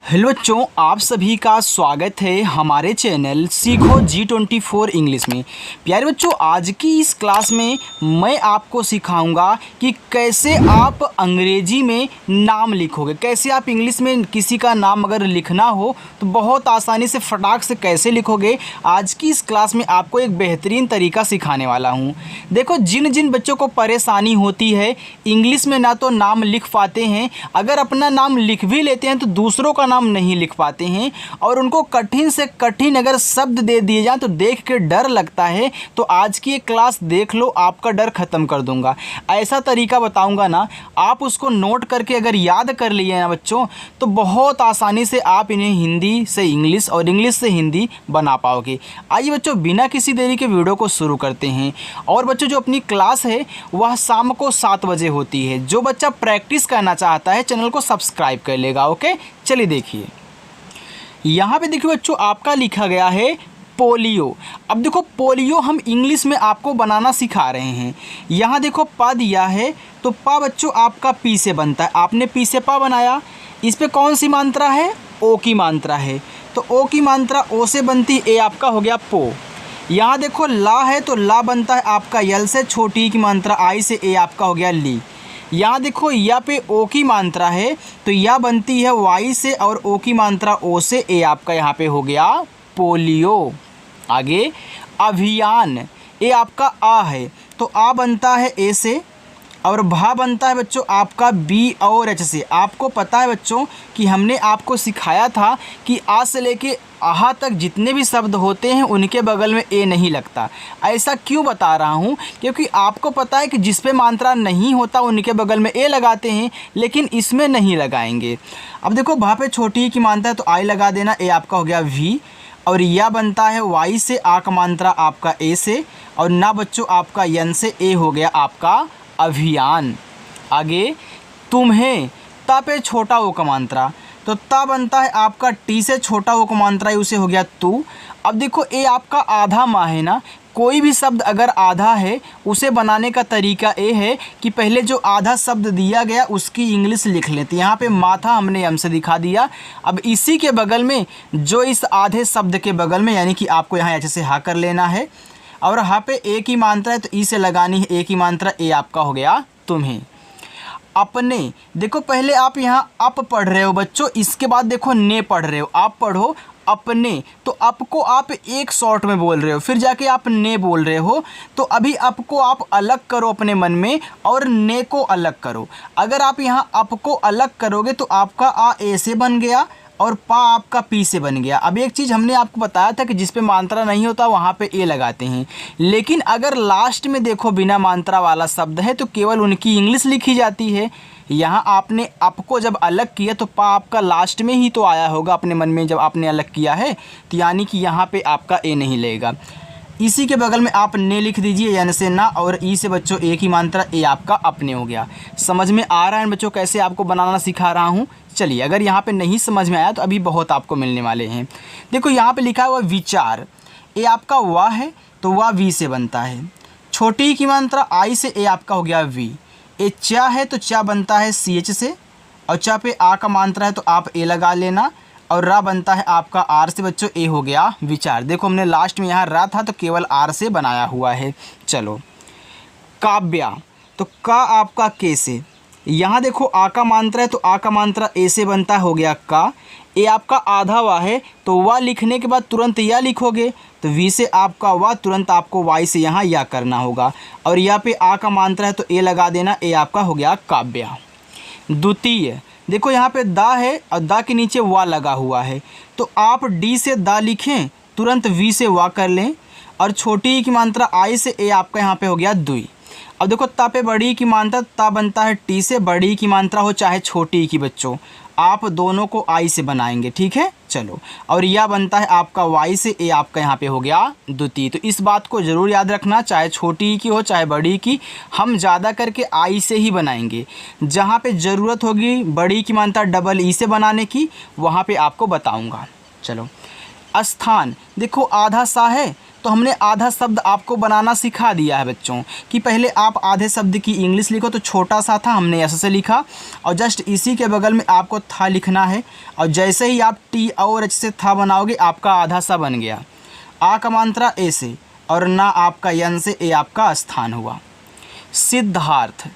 Hello बच्चों, आप सभी का स्वागत है हमारे चैनल सीखो G24 इंग्लिश में। प्यारे बच्चों, आज की इस क्लास में मैं आपको सिखाऊंगा कि कैसे आप अंग्रेजी में नाम लिखोगे, कैसे आप इंग्लिश में किसी का नाम अगर लिखना हो तो बहुत आसानी से फटाक से कैसे लिखोगे। आज की इस क्लास में आपको एक बेहतरीन तरीका सिखाने वाला हूँ। देखो, जिन जिन बच्चों को परेशानी होती है इंग्लिश में ना तो नाम लिख पाते हैं, अगर अपना नाम लिख भी लेते हैं तो दूसरों का नाम नहीं लिख पाते हैं, और उनको कठिन से कठिन अगर शब्द दे दिए जाएं तो देख के डर लगता है। तो आज की ये क्लास देख लो, आपका डर खत्म कर दूंगा। ऐसा तरीका बताऊंगा ना, आप उसको नोट करके अगर याद कर लिए ना बच्चों, तो बहुत आसानी से आप इन्हें हिंदी से इंग्लिश और इंग्लिश से हिंदी बना पाओगे। आइए बच्चों, बिना किसी देरी के वीडियो को शुरू करते हैं। और बच्चों, जो अपनी क्लास है वह शाम को 7 बजे होती है। जो बच्चा प्रैक्टिस करना चाहता है चैनल को सब्सक्राइब कर लेगा। ओके, चलिए देखिए, यहाँ पे देखिए बच्चों, आपका लिखा गया है पोलियो। अब देखो, पोलियो हम इंग्लिश में आपको बनाना सिखा रहे हैं। यहाँ देखो पा दिया है, तो पा बच्चों आपका पी से बनता है। आपने पी से पा बनाया, इस पे कौन सी मात्रा है? ओ की मात्रा है। तो ओ की मात्रा ओ से बनती, ए आपका हो गया पो। यहाँ देखो ला है, तो ला बनता है आपका यल से, छोटी की मात्रा आई से, ए आपका हो गया ली। यहाँ देखो या पे ओ की मात्रा है, तो या बनती है वाई से, और ओ की मात्रा ओ से, ए आपका यहाँ पे हो गया पोलियो। आगे अभियान, ए आपका आ है, तो आ बनता है ए से, और भा बनता है बच्चों आपका बी और एच से। आपको पता है बच्चों कि हमने आपको सिखाया था कि आ से लेके आहा तक जितने भी शब्द होते हैं उनके बगल में ए नहीं लगता। ऐसा क्यों बता रहा हूँ? क्योंकि आपको पता है कि जिस पे मात्रा नहीं होता उनके बगल में ए लगाते हैं, लेकिन इसमें नहीं लगाएंगे। अब देखो, भा पे छोटी की मात्रा है तो आई लगा देना, ए आपका हो गया वी, और या बनता है वाई से, आ का मात्रा आपका ए से, और ना बच्चों आपका यन से, ए हो गया आपका अभियान। आगे तुम्हें, ता पे छोटा ओ का मात्रा, तो ता बनता है आपका टी से, छोटा ओ का मात्रा है, उसे हो गया तू। अब देखो, ए आपका आधा माह है ना, कोई भी शब्द अगर आधा है उसे बनाने का तरीका ये है कि पहले जो आधा शब्द दिया गया उसकी इंग्लिश लिख लेते हैं। यहाँ पे माथा हमने एम से दिखा दिया। अब इसी के बगल में जो इस आधे शब्द के बगल में, यानी कि आपको यहाँ ऐसे से हा कर लेना है, और हा पे ए की मात्रा है तो ई से लगानी है, ए की मात्रा, ए आपका हो गया तुम्हें। अपने, देखो पहले आप यहाँ अप पढ़ रहे हो बच्चों, इसके बाद देखो ने पढ़ रहे हो। आप पढ़ो अपने, तो अप को आप एक शॉर्ट में बोल रहे हो, फिर जाके आप ने बोल रहे हो। तो अभी अप को आप अलग करो अपने मन में, और ने को अलग करो। अगर आप यहाँ अप को अलग करोगे तो आपका आ ए से बन गया, और पा आपका पी से बन गया। अब एक चीज़ हमने आपको बताया था कि जिस पे मात्रा नहीं होता वहाँ पे ए लगाते हैं, लेकिन अगर लास्ट में देखो बिना मात्रा वाला शब्द है तो केवल उनकी इंग्लिश लिखी जाती है। यहाँ आपने अप को जब अलग किया तो पा आपका लास्ट में ही तो आया होगा अपने मन में जब आपने अलग किया है, तो यानी कि यहाँ पे आपका ए नहीं लगेगा। इसी के बगल में आप ने लिख दीजिए, यानी से ना, और ई से बच्चों ए की मात्रा, ए आपका अपने हो गया। समझ में आ रहा है बच्चों कैसे आपको बनाना सिखा रहा हूँ? चलिए, अगर यहाँ पे नहीं समझ में आया तो अभी बहुत आपको मिलने वाले हैं। देखो यहाँ पे लिखा हुआ विचार, ए आपका वाह है तो वाह वी से बनता है, छोटी की मात्रा आई से, ए आपका हो गया वी। ए चा है तो चा बनता है सी एच से, और चा पे आ का मात्रा है तो आप ए लगा लेना, और रा बनता है आपका आर से बच्चों, ए हो गया विचार। देखो हमने लास्ट में यहाँ रा था तो केवल आर से बनाया हुआ है। चलो, काव्या, तो का आपका के से, यहाँ देखो आ का मात्रा है तो आ का मात्रा ए से बनता हो गया का। ए आपका आधा वा है तो वाह लिखने के बाद तुरंत या लिखोगे, तो वी से आपका वाह, तुरंत आपको वाई से यहाँ या करना होगा, और या पे आ का मात्रा है तो ए लगा देना, ए आपका हो गया काव्या। द्वितीय, देखो यहाँ पे दा है और दा के नीचे वा लगा हुआ है, तो आप डी से दा लिखें, तुरंत वी से वा कर लें, और छोटी की मात्रा आई से, ए आपका यहाँ पे हो गया दुई। अब देखो ता पे बड़ी की मात्रा, ता बनता है टी से, बड़ी की मात्रा हो चाहे छोटी की बच्चों, आप दोनों को आई से बनाएंगे, ठीक है। चलो, और या बनता है आपका वाई से, ए आपका यहाँ पे हो गया द्वितीय। तो इस बात को ज़रूर याद रखना, चाहे छोटी की हो चाहे बड़ी की, हम ज़्यादा करके आई से ही बनाएंगे। जहाँ पे ज़रूरत होगी बड़ी की मात्रा डबल ई से बनाने की, वहाँ पे आपको बताऊँगा। चलो, स्थान, देखो आधा सा है तो हमने आधा शब्द आपको बनाना सिखा दिया है बच्चों कि पहले आप आधे शब्द की इंग्लिश लिखो। तो छोटा सा था हमने ऐसे से लिखा और जस्ट इसी के बगल में आपको था लिखना है और जैसे ही आप टी और एच से था बनाओगे आपका आधा सा बन गया। आ का मात्रा ए से और ना आपका यन से ए आपका स्थान हुआ। सिद्धार्थ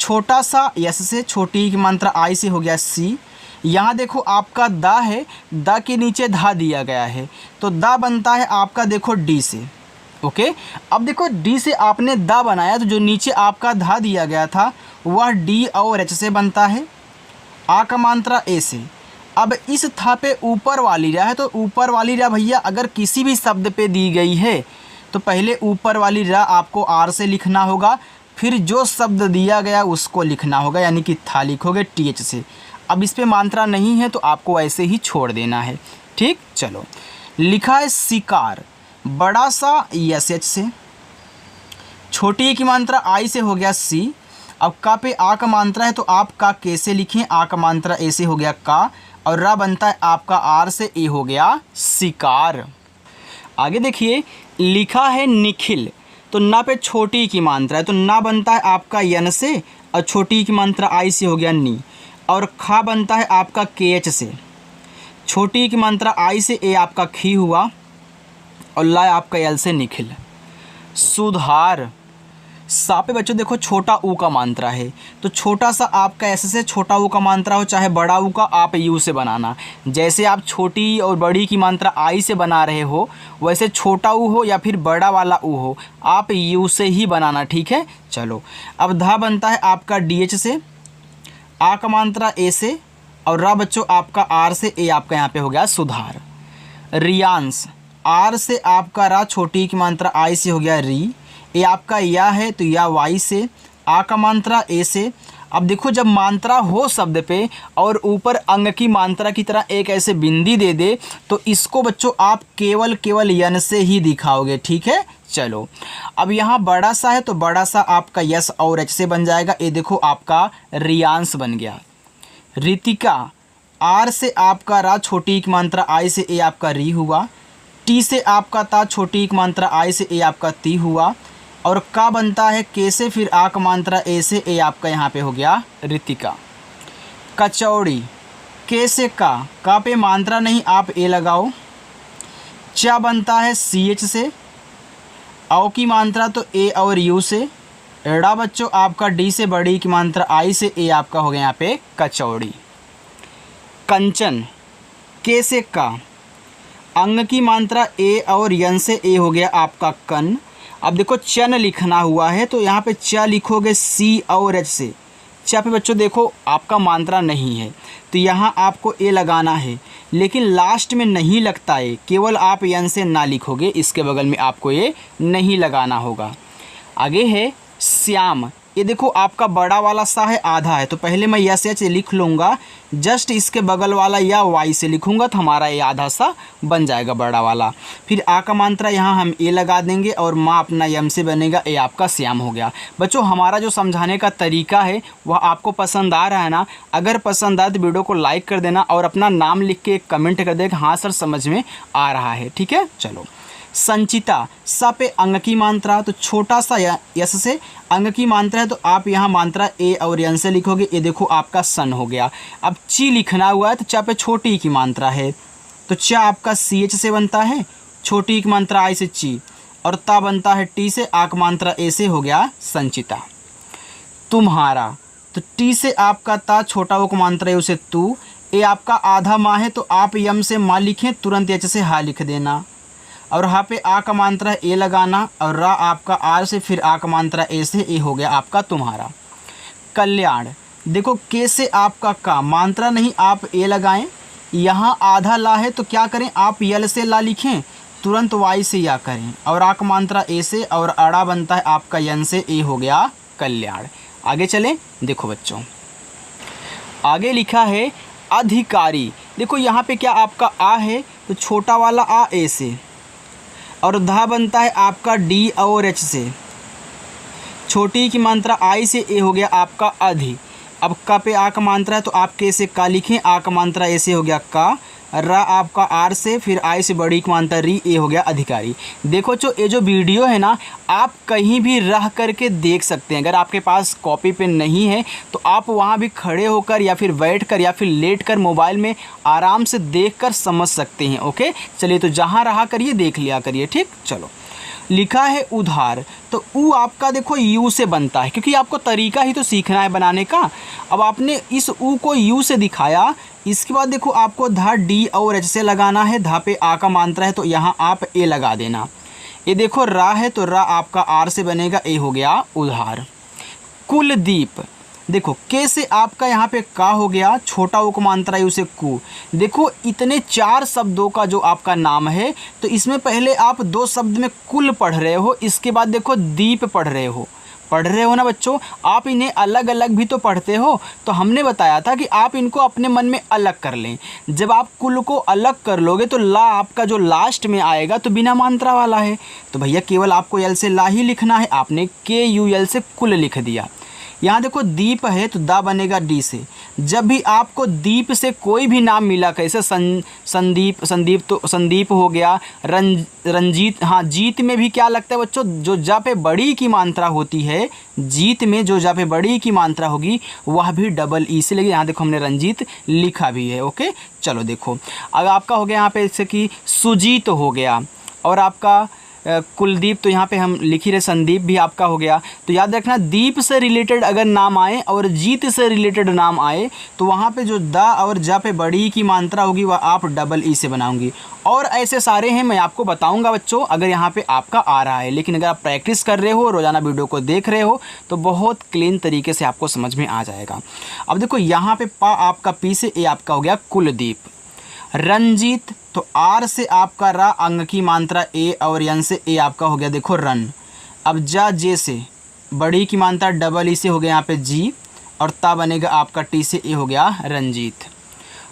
छोटा सा यस से छोटी की मात्रा आई से हो गया सी। यहाँ देखो आपका दा है, दा के नीचे धा दिया गया है तो दा बनता है आपका देखो डी से। ओके, अब देखो डी से आपने दा बनाया तो जो नीचे आपका धा दिया गया था वह डी और एच से बनता है। आ का मात्रा ए से। अब इस था पे ऊपर वाली रा है तो ऊपर वाली रा भैया अगर किसी भी शब्द पे दी गई है तो पहले ऊपर वाली रा आपको आर से लिखना होगा, फिर जो शब्द दिया गया उसको लिखना होगा, यानी कि था लिखोगे टी एच से। अब इस पे मात्रा नहीं है तो आपको ऐसे ही छोड़ देना है। ठीक, चलो लिखा है शिकार, बड़ा सा यस एच से, छोटी की मात्रा आई से हो गया सी। अब का पे आ का मात्रा है तो आप का के से लिखें, आ का मात्रा ए से हो गया का और रा बनता है आपका आर से ए हो गया शिकार। आगे देखिए लिखा है निखिल, तो ना पे छोटी की मात्रा है तो ना बनता है आपका यन से और छोटी की मात्रा आई से हो गया नी और खा बनता है आपका के एच से, छोटी की मात्रा आई से ए आपका खी हुआ और ला आपका एल से निखिल। सुधार, सा पे बच्चों देखो छोटा ऊ का मात्रा है तो छोटा सा आपका ऐसे से छोटा ऊ का मात्रा हो चाहे बड़ा ऊ का आप यू से बनाना। जैसे आप छोटी और बड़ी की मात्रा आई से बना रहे हो वैसे छोटा ऊ हो या फिर बड़ा वाला ऊ हो आप यू से ही बनाना। ठीक है, चलो अब धा बनता है आपका डी एच से, आ का मात्रा ए से और रा बच्चों आपका आर से ए आपका यहाँ पे हो गया सुधार। रियांश, आर से आपका रा छोटी की मात्रा आई से हो गया री, ए आपका या है तो या वाई से, आ का मात्रा ए से। अब देखो जब मात्रा हो शब्द पे और ऊपर अंग की मात्रा की तरह एक ऐसे बिंदी दे दे तो इसको बच्चों आप केवल यन से ही दिखाओगे। ठीक है, चलो अब यहाँ बड़ा सा है तो बड़ा सा आपका यस और एच से बन जाएगा। ये देखो आपका रियांश बन गया। रितिका, आर से आपका रा छोटी की मात्रा आई से ए आपका री हुआ, टी से आपका ता छोटी की मात्रा आई से ए आपका ती हुआ और का बनता है के से फिर आ का मात्रा ए से ए आपका यहाँ पे हो गया रितिका। कचौड़ी, के से का पे मात्रा नहीं आप ए लगाओ, चा बनता है सी एच से, औ की मात्रा तो ए और यू से, एड़ा बच्चों आपका डी से बड़ी की मात्रा आई से ए आपका हो गया यहाँ पे कचौड़ी। कंचन, के से का, अंग की मात्रा ए और यन से ए हो गया आपका कन। अब देखो चन लिखना हुआ है तो यहाँ पे च लिखोगे सी और एच से। च पे बच्चों देखो आपका मात्रा नहीं है तो यहाँ आपको ए लगाना है, लेकिन लास्ट में नहीं लगता है, केवल आप यन से ना लिखोगे, इसके बगल में आपको ये नहीं लगाना होगा। आगे है श्याम, ये देखो आपका बड़ा वाला सा है आधा है तो पहले मैं यस एच लिख लूँगा, जस्ट इसके बगल वाला या वाई से लिखूँगा तो हमारा ये आधा सा बन जाएगा बड़ा वाला। फिर आ का मात्रा यहाँ हम ए लगा देंगे और माँ अपना यम से बनेगा, ए आपका श्याम हो गया। बच्चों हमारा जो समझाने का तरीका है वह आपको पसंद आ रहा है ना? अगर पसंद आए तो वीडियो को लाइक कर देना और अपना नाम लिख के कमेंट कर देगा हाँ सर समझ में आ रहा है। ठीक है, चलो संचिता, सा पे अंग की मात्रा तो छोटा सा यस से अंग की मात्रा है तो आप यहाँ मात्रा ए और यन से लिखोगे, ये देखो आपका सन हो गया। अब ची लिखना हुआ है तो चा पे छोटी की मात्रा है तो चा आपका सी एच से बनता है, छोटी की मात्रा आई से ची और ता बनता है टी से, आ की मात्रा ए से हो गया संचिता। तुम्हारा, तो टी से आपका ता छोटा वो की मात्रा है उसे तू, ए आपका आधा माँ है तो आप यम से माँ लिखें, तुरंत एच से हा लिख देना और यहाँ पे आ का मात्रा ए लगाना और रा आपका आर से फिर आ का मात्रा ए से, ए हो गया आपका तुम्हारा। कल्याण, देखो के से आपका का मात्रा नहीं आप ए लगाएं, यहाँ आधा ला है तो क्या करें आप यल से ला लिखें, तुरंत वाई से या करें और आ का मात्रा ए से और अड़ा बनता है आपका यन से, ए हो गया कल्याण। आगे चलें, देखो बच्चों आगे लिखा है अधिकारी। देखो यहाँ पे क्या आपका आ है तो छोटा वाला आ ए से और धा बनता है आपका डी और एच से, छोटी की मात्रा आई से, ए हो गया आपका अधि। अब क पे आ का मात्रा है तो आप के से का लिखें, आ का मात्रा ऐसे हो गया का, रा आपका आर से, फिर आई से बड़ी की मात्रा री, ए हो गया अधिकारी। देखो ये जो वीडियो है ना, आप कहीं भी रह करके देख सकते हैं। अगर आपके पास कॉपी पेन नहीं है तो आप वहाँ भी खड़े होकर या फिर बैठ कर या फिर लेट कर मोबाइल में आराम से देख कर समझ सकते हैं। ओके, चलिए तो जहाँ रहा करिए देख लिया करिए। ठीक, चलो। लिखा है उधार, तो ऊ आपका देखो यू से बनता है, क्योंकि आपको तरीका ही तो सीखना है बनाने का। अब आपने इस ऊ को यू से दिखाया, इसके बाद देखो आपको धा डी और एच से लगाना है। धा पे आ का मात्रा है तो यहाँ आप ए लगा देना। ये देखो रा है तो रा आपका आर से बनेगा, ए हो गया उधार। कुलदीप, देखो के से आपका यहाँ पे का हो गया, छोटा ओ को मात्रा है उसे कु। देखो इतने 4 शब्दों का जो आपका नाम है, तो इसमें पहले आप 2 शब्द में कुल पढ़ रहे हो, इसके बाद देखो दीप पढ़ रहे हो ना बच्चों। आप इन्हें अलग अलग भी तो पढ़ते हो, तो हमने बताया था कि आप इनको अपने मन में अलग कर लें। जब आप कुल को अलग कर लोगे तो ला आपका जो लास्ट में आएगा तो बिना मात्रा वाला है, तो भैया केवल आपको यल से ला ही लिखना है। आपने के यू एल से कुल लिख दिया। यहाँ देखो दीप है तो दा बनेगा डी से। जब भी आपको दीप से कोई भी नाम मिला, कैसे संदीप तो संदीप हो गया, रंजीत। हाँ, जीत में भी क्या लगता है बच्चों, जो जा पे बड़ी की मात्रा होती है, जीत में जो जा पे बड़ी की मात्रा होगी वह भी डबल ई से लगेगी। यहाँ देखो हमने रंजीत लिखा भी है। ओके, चलो देखो अब आपका हो गया यहाँ पे जैसे कि सुजीत हो गया, और आपका कुलदीप तो यहाँ पे हम लिख ही रहे, संदीप भी आपका हो गया। तो याद रखना दीप से रिलेटेड अगर नाम आए और जीत से रिलेटेड नाम आए तो वहाँ पे जो दा और जा पे बड़ी की मात्रा होगी वह आप डबल ई से बनाऊंगी। और ऐसे सारे हैं, मैं आपको बताऊंगा बच्चों अगर यहाँ पे आपका आ रहा है। लेकिन अगर आप प्रैक्टिस कर रहे हो, रोज़ाना वीडियो को देख रहे हो, तो बहुत क्लीन तरीके से आपको समझ में आ जाएगा। अब देखो यहाँ पे पा आपका पी से ए आपका हो गया कुलदीप। रंजीत, तो आर से आपका रा, अंग की मात्रा ए, और यन से ए आपका हो गया देखो रन। अब जा जे से बड़ी की मात्रा डबल ई से हो गया यहाँ पे जी, और ता बनेगा आपका टी से ए हो गया रंजीत।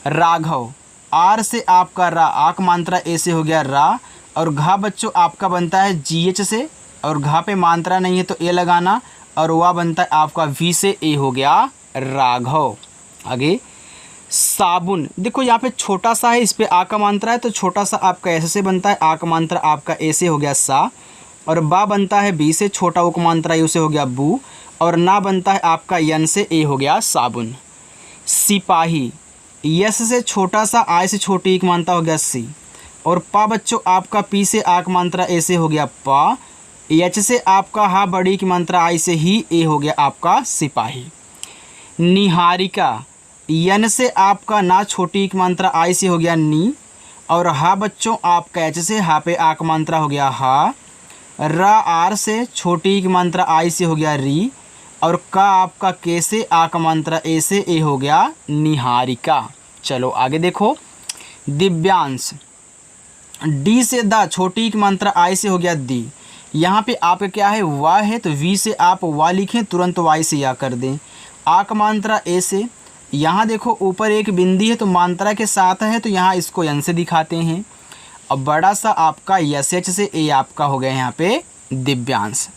राघव, आर से आपका रा, आक मात्रा ए से हो गया रा, और घा बच्चों आपका बनता है जी एच से, और घा पे मात्रा नहीं है तो ए लगाना, और वाह बनता है आपका वी से, ए हो गया राघव। आगे साबुन, देखो यहाँ पे छोटा सा है, इस पे आ का मात्रा है तो छोटा सा आपका ऐसे से बनता है, आ का मात्रा आपका ए से हो गया सा, और बा बनता है बी से, छोटा ओ का मात्रा यू से हो गया बू, और ना बनता है आपका यन से, ए हो गया साबुन। सिपाही, यस से छोटा सा, आई से छोटी एक मात्रा हो गया सी, और पा बच्चों आपका पी से आ का मात्रा ए से हो गया पा, एच से आपका हा बड़ी की मात्रा आई से ही, ए हो गया आपका सिपाही। निहारिका, यन से आपका ना छोटी की मात्रा आई से हो गया नी, और हा बच्चों आपका एच से हा पे आ का मात्रा हो गया हा, रा आर से छोटी की मात्रा आई से हो गया री, और का आपका के से आ का मात्रा ए से, ए हो गया निहारिका। चलो आगे देखो दिव्यांश, डी से दा, छोटी की मात्रा आई से हो गया दी। यहाँ पे आपका क्या है वाह है, तो वी से आप वाह लिखें, तुरंत वाई से या कर दें। आ का मात्रा ए से, यहाँ देखो ऊपर एक बिंदी है तो मात्रा के साथ है, तो यहाँ इसको यन से दिखाते हैं। अब बड़ा सा आपका यस एच से, ए आपका हो गया यहाँ पे दिव्यांश।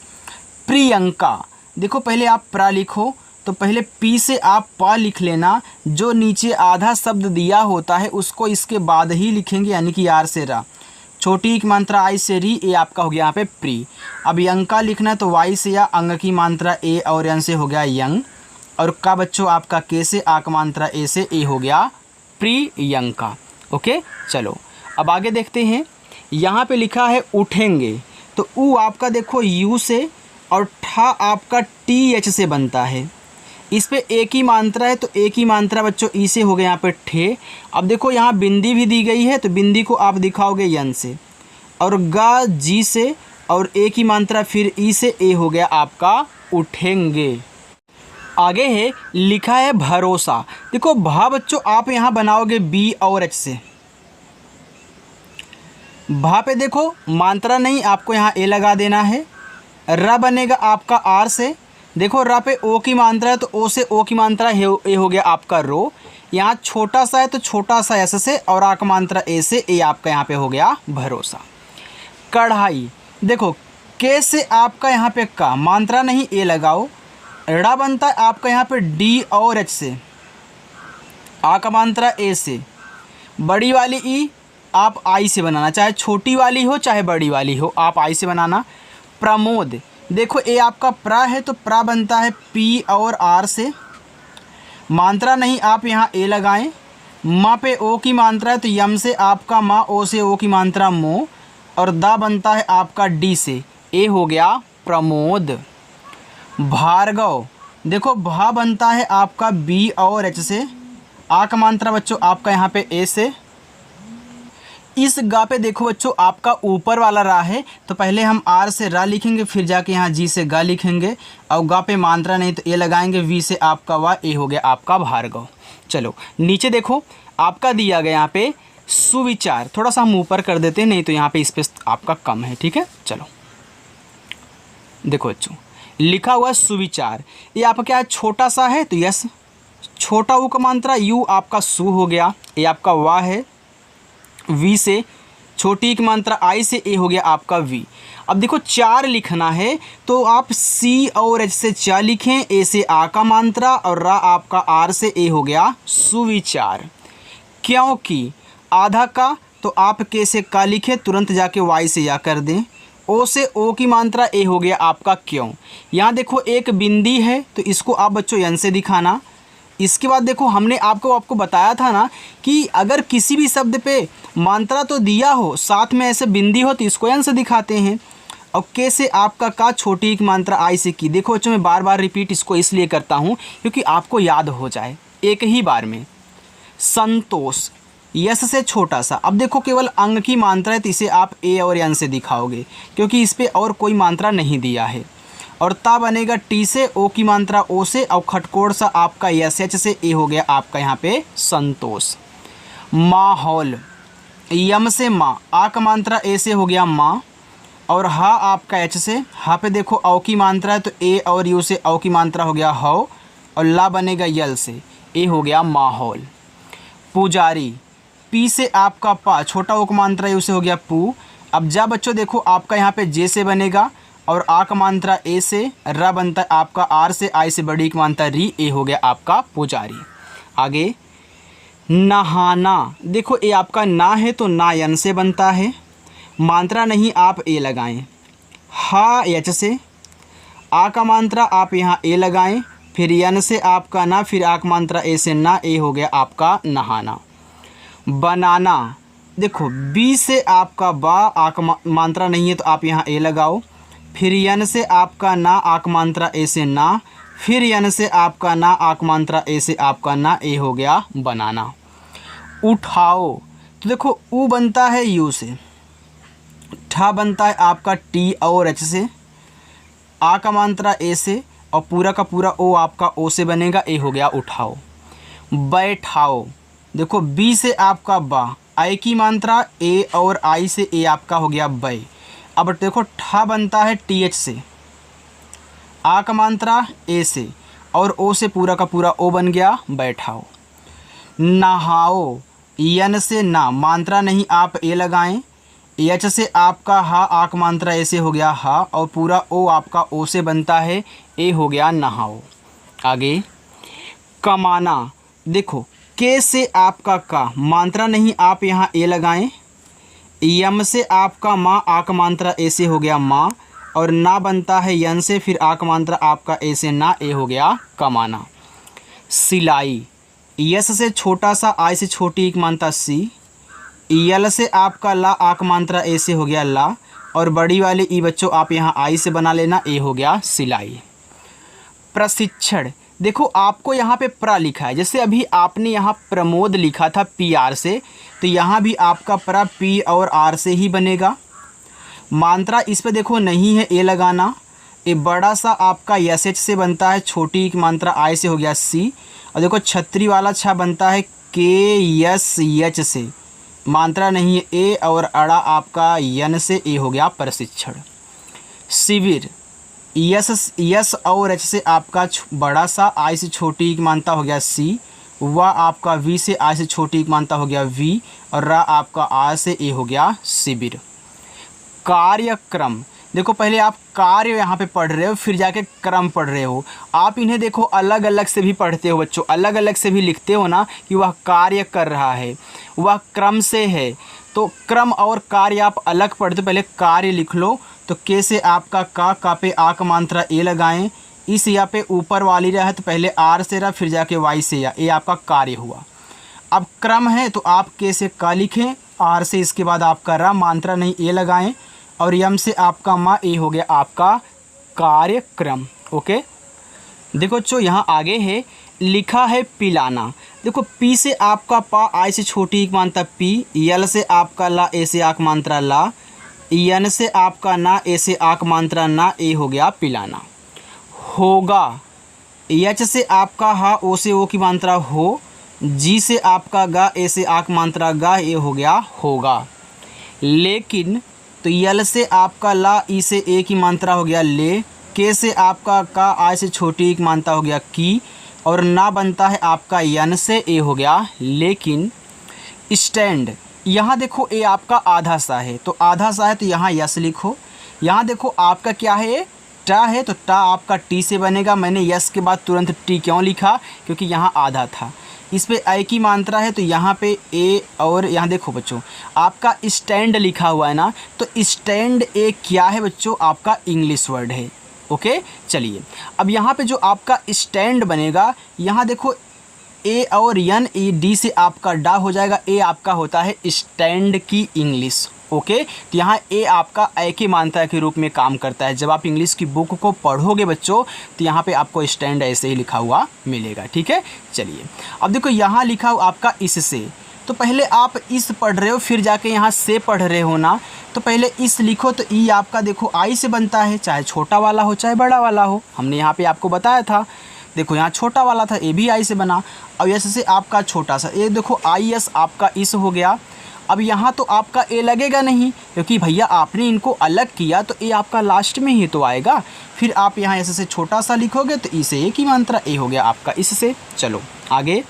प्रियंका, देखो पहले आप प्रा लिखो तो पहले पी से आप पा लिख लेना, जो नीचे आधा शब्द दिया होता है उसको इसके बाद ही लिखेंगे, यानी कि आर से रा, छोटी की मात्रा आई से री, ए आपका हो गया यहाँ पे प्री। अब यंका लिखना है तो वाई से या, अंग की मात्रा ए और यन से हो गया यंग, और का बच्चों आपका के से आ का मात्रा ए से, ए हो गया प्रियंका। ओके, चलो अब आगे देखते हैं। यहाँ पे लिखा है उठेंगे, तो ऊ आपका देखो यू से, और ठा आपका टी एच से बनता है। इस पे एक ही मात्रा है तो एक ही मात्रा बच्चों ई से हो गया यहाँ पे ठे। अब देखो यहाँ बिंदी भी दी गई है तो बिंदी को आप दिखाओगे यन से, और गा जी से, और एक ही मात्रा फिर ई से, ए हो गया आपका उठेंगे। आगे है लिखा है भरोसा, देखो भा बच्चों आप यहाँ बनाओगे बी और एच से। भा पे देखो मात्रा नहीं, आपको यहाँ ए लगा देना है। रा बनेगा आपका आर से, देखो रा पे ओ की मात्रा है तो ओ से ओ की मात्रा ए हो गया आपका रो। यहाँ छोटा सा है तो छोटा सा एस से, और आ का मात्रा ए से, ए आपका यहाँ पे हो गया भरोसा। कढ़ाई, देखो के से आपका यहाँ पे का मात्रा नहीं, ए लगाओ। ड़ा बनता है आपका यहाँ पे डी और एच से, आ का मात्रा ए से, बड़ी वाली ई आप आई से बनाना, चाहे छोटी वाली हो चाहे बड़ी वाली हो, आप आई से बनाना। प्रमोद, देखो ए आपका प्रा है तो प्रा बनता है पी और आर से, मात्रा नहीं आप यहाँ ए लगाएं। माँ पे ओ की मात्रा है तो यम से आपका माँ, ओ से ओ की मात्रा मो, और दा बनता है आपका डी से, ए हो गया प्रमोद। भार्गव, देखो भा बनता है आपका बी और एच से, आ का मात्रा बच्चों आपका यहाँ पे ए से। इस गा पे देखो बच्चों आपका ऊपर वाला रा है तो पहले हम आर से रा लिखेंगे, फिर जाके यहाँ जी से गा लिखेंगे, और गा पे मात्रा नहीं तो ए लगाएंगे, वी से आपका वा, ए हो गया आपका भार्गव। चलो नीचे देखो आपका दिया गया यहाँ पे सुविचार, थोड़ा सा हम ऊपर कर देते हैं, नहीं तो यहाँ पे स्पेस आपका कम है, ठीक है। चलो देखो बच्चों लिखा हुआ सुविचार, ये आपका क्या है, छोटा सा है तो यस, छोटा ऊ का मात्रा यू आपका सु हो गया, ये आपका वा है, वी से छोटी की मात्रा आई से, ए हो गया आपका वी। अब देखो चार लिखना है तो आप सी और एच से चा लिखें, ए से आ का मात्रा, और रा आपका आर से, ए हो गया सुविचार। क्योंकि आधा का तो आप के से का लिखें, तुरंत जाके वाई से या कर दें, ओ से ओ की मात्रा, ए हो गया आपका क्यों। यहाँ देखो एक बिंदी है तो इसको आप बच्चों यन से दिखाना। इसके बाद देखो हमने आपको बताया था ना कि अगर किसी भी शब्द पे मात्रा तो दिया हो साथ में ऐसे बिंदी हो तो इसको यन से दिखाते हैं। और के से आपका का छोटी की मात्रा आई से की। देखो बच्चों मैं बार बार रिपीट इसको इसलिए करता हूँ क्योंकि आपको याद हो जाए एक ही बार में। संतोष, यस से छोटा सा। अब देखो केवल अंग की मात्रा है तो इसे आप ए और एन से दिखाओगे क्योंकि इस पर और कोई मात्रा नहीं दिया है। और ता बनेगा टी से, ओ की मात्रा ओ से, और खटकोड़ सा आपका यस एच से, ए हो गया आपका यहाँ पे संतोष। माहौल, यम से माँ, आ का मात्रा ए से हो गया माँ, और हा आपका एच से, हा पे देखो औ की मात्रा है तो ए और यू से औ की मात्रा हो गया हौ, और ला बनेगा यल से, ए हो गया माहौल। पुजारी, पी से आपका पा, छोटा ओ का मात्रा यू से हो गया पू। अब जा बच्चों देखो आपका यहाँ पे जे से बनेगा, और आ का मात्रा ए से, रा बनता है आपका आर से, आई से बड़ी की मात्रा री, ए हो गया आपका पुजारी। आगे नहाना, देखो ए आपका ना है तो ना यन से बनता है, मात्रा नहीं आप ए लगाएं। हा एच से, आ का मात्रा आप यहाँ ए लगाएं, फिर यन से आपका ना, फिर आ का मात्रा ए से ना, ए हो गया आपका नहाना। बनाना, देखो बी से आपका बा, आ का मात्रा नहीं है तो आप यहाँ ए लगाओ, फिर यन से आपका ना, आ का मात्रा ए से ना, फिर यन से आपका ना, आ का मात्रा ए से आपका ना, ए हो गया बनाना। उठाओ, तो देखो ऊ बनता है यू से, ठा बनता है आपका टी और एच से, आ का मात्रा ए से, और पूरा का पूरा ओ आपका ओ से बनेगा, ए हो गया उठाओ। बैठाओ, देखो बी से आपका बा, आई की मात्रा ए और आई से, ए आपका हो गया बै। अब देखो ठा बनता है टी एच से, आ का मात्रा ए से, और ओ से पूरा का पूरा ओ बन गया बैठाओ। नहाओ, यन से ना, मात्रा नहीं आप ए लगाएं, एच से आपका हा, आ का मात्रा ए से हो गया हा, और पूरा ओ आपका ओ से बनता है, ए हो गया नहाओ। आगे कमाना, देखो के से आपका का, मात्रा नहीं आप यहाँ ए लगाएं, यम से आपका माँ, आ का मात्रा ए से हो गया माँ, और ना बनता है यन से, फिर आ का मात्रा आपका ए से ना, ए हो गया कमाना। सिलाई, यस से छोटा सा, आई से छोटी एक मात्रा सी, यल से आपका ला, आ का मात्रा ए से हो गया ला, और बड़ी वाली ई बच्चों आप यहाँ आई से बना लेना, ए हो गया सिलाई। प्रशिक्षण, देखो आपको यहाँ पे प्रा लिखा है, जैसे अभी आपने यहाँ प्रमोद लिखा था पी आर से, तो यहाँ भी आपका प्रा पी और आर से ही बनेगा। मात्रा इस पे देखो नहीं है ए लगाना, ए बड़ा सा आपका यस एच से बनता है, छोटी की मात्रा आई से हो गया सी, और देखो छतरी वाला छा बनता है के यस एच से, मात्रा नहीं है ए, और अड़ा आपका यन से, ए हो गया प्रशिक्षण। शिविर, यस और एच से आपका बड़ा सा, आई से छोटी की मात्रा हो गया सी, व आपका वी से, आई से छोटी की मात्रा हो गया वी, और रा आपका आर से, ए हो गया शिविर। कार्यक्रम, देखो पहले आप कार्य यहाँ पे पढ़ रहे हो, फिर जाके क्रम पढ़ रहे हो। आप इन्हें देखो अलग अलग से भी पढ़ते हो बच्चों, अलग अलग से भी लिखते हो ना कि वह कार्य कर रहा है, वह क्रम से है। तो क्रम और कार्य आप अलग पढ़ते हो। पहले कार्य लिख लो, तो के से आपका का पे आ का मात्रा ए लगाएं। इस या पे ऊपर वाली रहा है तो पहले आर से रहा, फिर जाके वाई से या, ये आपका कार्य हुआ। अब क्रम है तो आप के से का लिखें, आर से इसके बाद आपका रा, मात्रा नहीं ए लगाएं, और यम से आपका मा, ए हो गया आपका कार्यक्रम। ओके, देखो बच्चों यहाँ आगे है, लिखा है पिलाना। देखो पी से आपका पा, आई से छोटी एक मात्रा पी, यल से आपका ला, ए से आक मात्रा ला, यन से आपका ना, ए से आक मात्रा ना, ए हो गया पिलाना। होगा, यच से आपका हा, ओ से ओ की मात्रा हो, जी से आपका गा, ए से आक मात्रा गा, ये हो गया होगा। लेकिन, तो यल से आपका ला, ई से ए की मात्रा हो गया ले, के से आपका का, आई से छोटी एक मात्रा हो गया की, और ना बनता है आपका यन से, ए हो गया लेकिन। स्टैंड, यहाँ देखो ए आपका आधा सा है, तो आधा सा है तो यहाँ यस लिखो। यहाँ देखो आपका क्या है, टा है, तो टा आपका टी से बनेगा। मैंने यस के बाद तुरंत टी क्यों लिखा, क्योंकि यहाँ आधा था। इस पे ए की मात्रा है तो यहाँ पे ए, और यहाँ देखो बच्चों आपका स्टैंड लिखा हुआ है ना, तो स्टैंड ए क्या है बच्चों, आपका इंग्लिश वर्ड है। ओके, चलिए अब यहाँ पे जो आपका स्टैंड बनेगा, यहाँ देखो ए और यन, ए डी से आपका डा हो जाएगा। ए आपका होता है स्टैंड की इंग्लिश। ओके, तो यहाँ ए आपका ए की मात्रा के रूप में काम करता है। जब आप इंग्लिश की बुक को पढ़ोगे बच्चों, तो यहाँ पे आपको स्टैंड ऐसे ही लिखा हुआ मिलेगा। ठीक है, चलिए अब देखो यहाँ लिखा हुआ आपका इससे, तो पहले आप इस पढ़ रहे हो, फिर जाके यहाँ से पढ़ रहे हो ना, तो पहले इस लिखो, तो ई आपका देखो आई से बनता है, चाहे छोटा वाला हो चाहे बड़ा वाला हो। हमने यहाँ पे आपको बताया था, देखो यहाँ छोटा वाला था, ए भी आई से बना। अब यस से आपका छोटा सा, ये देखो आई एस आपका इस हो गया। अब यहाँ तो आपका ए लगेगा नहीं, क्योंकि भैया आपने इनको अलग किया, तो ए आपका लास्ट में ही तो आएगा। फिर आप यहाँ एस से छोटा सा लिखोगे, तो ई से ए की मात्रा, ए हो गया आपका इससे। चलो आगे,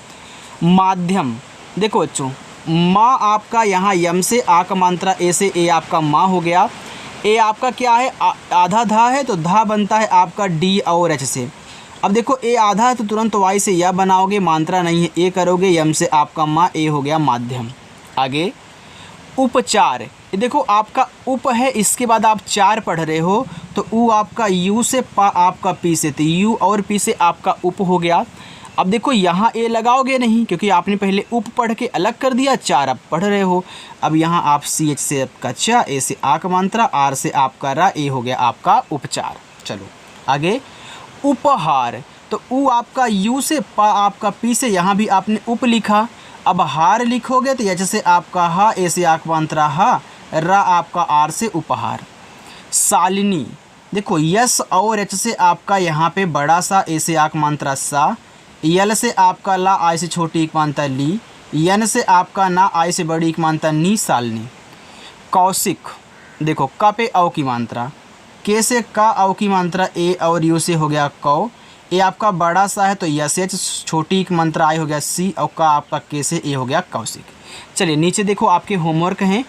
माध्यम। देखो बच्चों माँ आपका यहाँ यम से आ का मात्रा, ए से ए आपका माँ हो गया। ए आपका क्या है, आधा धा है, तो धा बनता है आपका डी और एच से। अब देखो ए आधा है तो तुरंत वाई से या बनाओगे, मात्रा नहीं है, ए करोगे, यम से आपका माँ, ए हो गया माध्यम। आगे उपचार, ये देखो आपका उप है, इसके बाद आप चार पढ़ रहे हो, तो ऊ आपका यू से, पा आपका पी से, तो यू और पी से आपका उप हो गया। अब देखो यहाँ ए लगाओगे नहीं, क्योंकि आपने पहले उप पढ़ के अलग कर दिया, चार अब पढ़ रहे हो। अब यहाँ आप सी एच से आपका चा, ए से आ का मात्रा, आर से आपका रा, ए हो गया आपका उपचार। चलो आगे, उपहार, तो ऊ आपका यू से, पा आपका पी से, यहाँ भी आपने उप लिखा। अब हार लिखोगे तो एच से आपका हा, ए से आक मात्रा हा, रा आपका आर से उपहार। शालिनी, देखो यस और एच से आपका यहाँ पे बड़ा सा, ए से आक मात्रा सा, यल से आपका ला, आई से छोटी एक मात्रा ली, यन से आपका ना, आई से बड़ी एक मात्रा नी, शालिनी। कौशिक, देखो क पे औ की मात्रा, के से का औ की मात्रा, ए और यू से हो गया कौ, ए आपका बड़ा सा है तो यस एच, छोटी एक मात्रा आई हो गया सी, और का आपका के से ए हो गया कौशिक। चलिए नीचे देखो आपके होमवर्क हैं,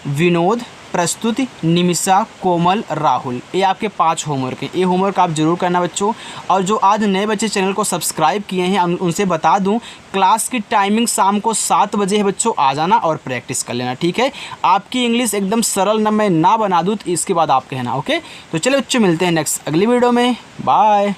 विनोद, प्रस्तुति, निमिषा, कोमल, राहुल, ये आपके 5 होमवर्क हैं। ये होमवर्क आप जरूर करना बच्चों। और जो आज नए बच्चे चैनल को सब्सक्राइब किए हैं, उनसे बता दूं क्लास की टाइमिंग शाम को 7 बजे है बच्चों, आ जाना और प्रैक्टिस कर लेना। ठीक है, आपकी इंग्लिश एकदम सरल ना मैं ना बना दूँ तो इसके बाद आप कहना। ओके, तो चलो बच्चों मिलते हैं नेक्स्ट अगली वीडियो में, बाय।